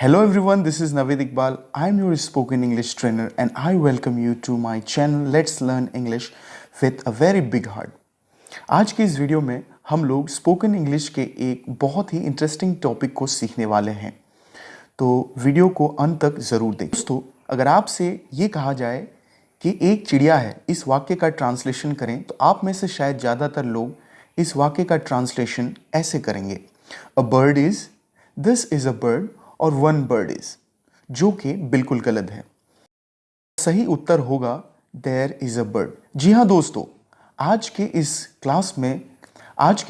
Hello everyone, this is Navid Iqbal. I'm your spoken English trainer and I welcome you to my channel Let's Learn English with a very big heart. आज की इस video में हम लोग spoken English के एक बहुत ही interesting topic को सीखने वाले हैं, तो वीडियो को अंत तक ज़रूर देखें। दोस्तों, अगर आपसे ये कहा जाए कि एक चिड़िया है, इस वाक्य का ट्रांसलेशन करें, तो आप में से शायद ज़्यादातर लोग इस वाक्य का ट्रांसलेशन ऐसे करेंगे, a bird is, this is a bird और वन बर्ड इज़, जो कि बिल्कुल गलत है। सही उत्तर होगा देयर इज़ अ बर्ड। जी हाँ दोस्तों, आज के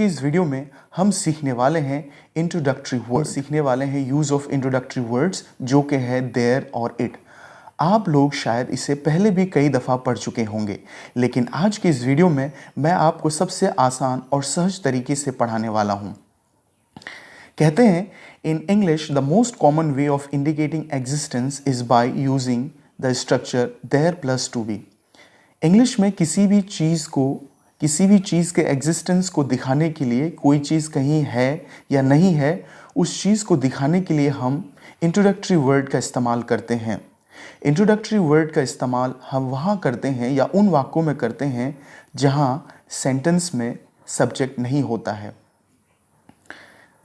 इस वीडियो में हम सीखने वाले हैं इंट्रोडक्टरी वर्ड, सीखने वाले हैं यूज़ ऑफ इंट्रोडक्टरी वर्ड्स, जो कि है देयर और इट। आप लोग शायद इसे पहले भी कई दफ़ा पढ़ चुके होंगे, लेकिन आज की इस वीडियो में मैं आपको सबसे आसान और सहज तरीके से पढ़ाने वाला हूँ। कहते हैं in English the most common way of indicating existence is by using the structure there plus to be। English में किसी भी चीज़ के एग्जिस्टेंस को दिखाने के लिए, कोई चीज़ कहीं है या नहीं है, उस चीज़ को दिखाने के लिए हम इंट्रोडक्टरी वर्ड का इस्तेमाल करते हैं। इंट्रोडक्टरी वर्ड का इस्तेमाल हम वहाँ करते हैं या उन वाक्यों में करते हैं जहाँ सेंटेंस में सब्जेक्ट नहीं होता है।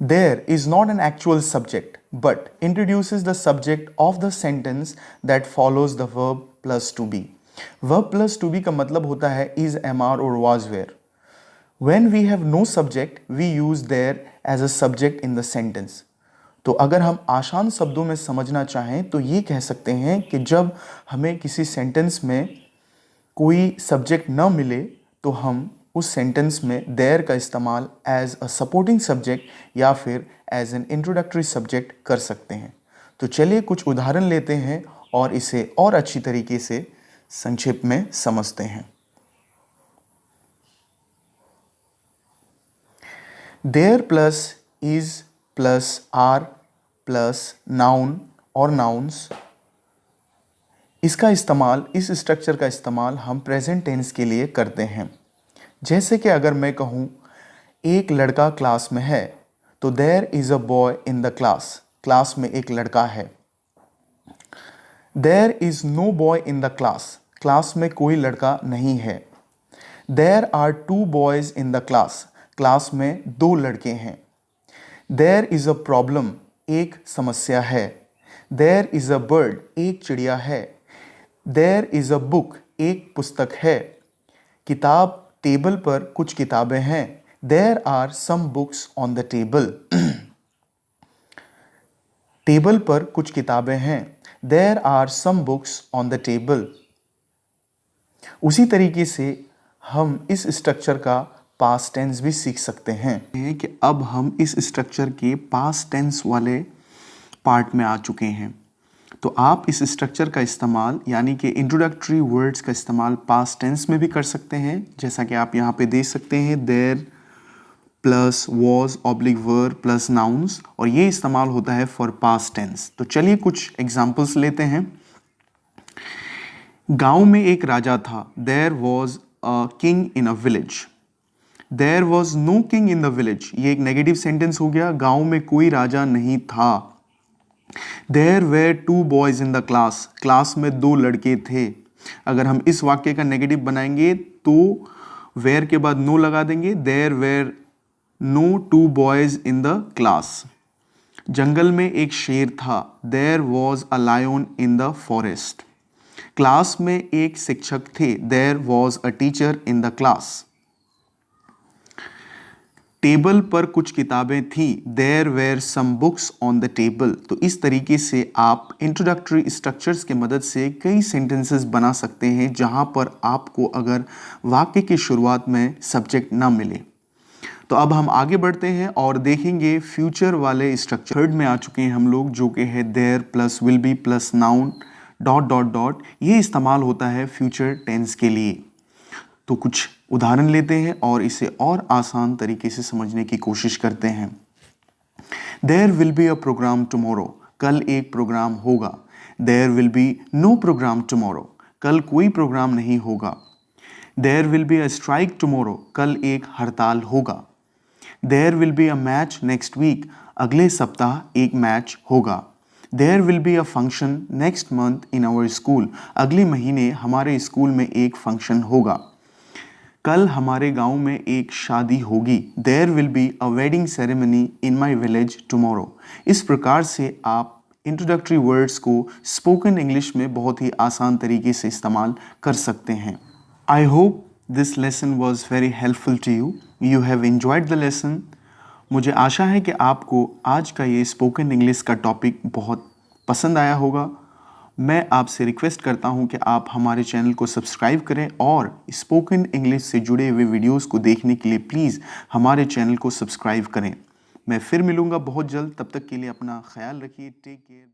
There is not an actual subject, but introduces the subject of the sentence that follows the verb plus to be। Verb plus to be का मतलब होता है is, am, are और was, were। When we have no subject, we use there as a subject in the sentence। तो अगर हम आसान शब्दों में समझना चाहें तो ये कह सकते हैं कि जब हमें किसी सेंटेंस में कोई सब्जेक्ट न मिले तो हम उस सेंटेंस में देयर का इस्तेमाल एज अ सपोर्टिंग सब्जेक्ट या फिर एज एन इंट्रोडक्टरी सब्जेक्ट कर सकते हैं। तो चलिए कुछ उदाहरण लेते हैं और इसे और अच्छी तरीके से संक्षेप में समझते हैं। There plus is plus are plus noun और नाउन्स, इसका इस्तेमाल, इस स्ट्रक्चर का इस्तेमाल हम प्रेजेंट टेंस के लिए करते हैं। जैसे कि अगर मैं कहूँ एक लड़का क्लास में है, तो there is a boy in the class, class में एक लड़का है। There is no boy in the class, class में कोई लड़का नहीं है। There are two boys in the class, class में दो लड़के हैं। देयर इज़ अ प्रॉब्लम, एक समस्या है। देयर इज़ अ बर्ड, एक चिड़िया है। देयर इज़ अ बुक, एक पुस्तक है। किताब, टेबल पर कुछ किताबें हैं। There are some books on the table, table पर कुछ किताबें हैं। There are some books on the table. उसी तरीके से हम इस स्ट्रक्चर का पास्ट टेंस भी सीख सकते हैं कि अब हम इस स्ट्रक्चर के पास्ट टेंस वाले पार्ट में आ चुके हैं। तो आप इस स्ट्रक्चर का इस्तेमाल, यानी कि इंट्रोडक्टरी वर्ड्स का इस्तेमाल पास्ट टेंस में भी कर सकते हैं, जैसा कि आप यहाँ पे देख सकते हैं, there plus was oblique were plus nouns, और ये इस्तेमाल होता है फॉर पास्ट टेंस। तो चलिए कुछ एग्जाम्पल्स लेते हैं। गांव में एक राजा था। There was a king in a village. There was no king in the village, ये एक नेगेटिव सेंटेंस हो गया, गांव में कोई राजा नहीं था। There were two boys in the class, class में दो लड़के थे। अगर हम इस वाक्य का नेगेटिव बनाएंगे तो were के बाद no लगा देंगे। There were no two boys in the class। जंगल में एक शेर था। There was a lion in the forest। Class में एक शिक्षक थे। There was a teacher in the class। Table पर कुछ किताबें थी। There were some books on the table. तो इस तरीके से आप इंट्रोडक्टरी स्ट्रक्चर्स के मदद से कई सेंटेंसेस बना सकते हैं जहां पर आपको अगर वाक्य की शुरुआत में सब्जेक्ट ना मिले। तो अब हम आगे बढ़ते हैं और देखेंगे फ्यूचर वाले स्ट्रक्चर। थर्ड में आ चुके हैं हम लोग, जो कि है there plus will be plus noun dot dot dot. ये इस्तेमाल होता है फ्यूचर टेंस के लिए। तो कुछ उदाहरण लेते हैं और इसे और आसान तरीके से समझने की कोशिश करते हैं। There will be a programme tomorrow, कल एक प्रोग्राम होगा। There will be no programme tomorrow, कल कोई प्रोग्राम नहीं होगा। There will be a strike tomorrow, कल एक हड़ताल होगा। There will be a match next week, अगले सप्ताह एक मैच होगा। There will be a function next month in our school. अगले महीने हमारे स्कूल में एक फंक्शन होगा। कल हमारे गांव में एक शादी होगी। There will be a wedding ceremony in my village tomorrow. इस प्रकार से आप इंट्रोडक्टरी वर्ड्स को स्पोकन इंग्लिश में बहुत ही आसान तरीके से इस्तेमाल कर सकते हैं। I hope this lesson was very helpful to you. You have enjoyed the lesson. मुझे आशा है कि आपको आज का ये स्पोकन इंग्लिश का टॉपिक बहुत पसंद आया होगा। मैं आपसे रिक्वेस्ट करता हूं कि आप हमारे चैनल को सब्सक्राइब करें और स्पोकन इंग्लिश से जुड़े हुए वीडियोस को देखने के लिए प्लीज़ हमारे चैनल को सब्सक्राइब करें। मैं फिर मिलूंगा बहुत जल्द, तब तक के लिए अपना ख्याल रखिए। Take care.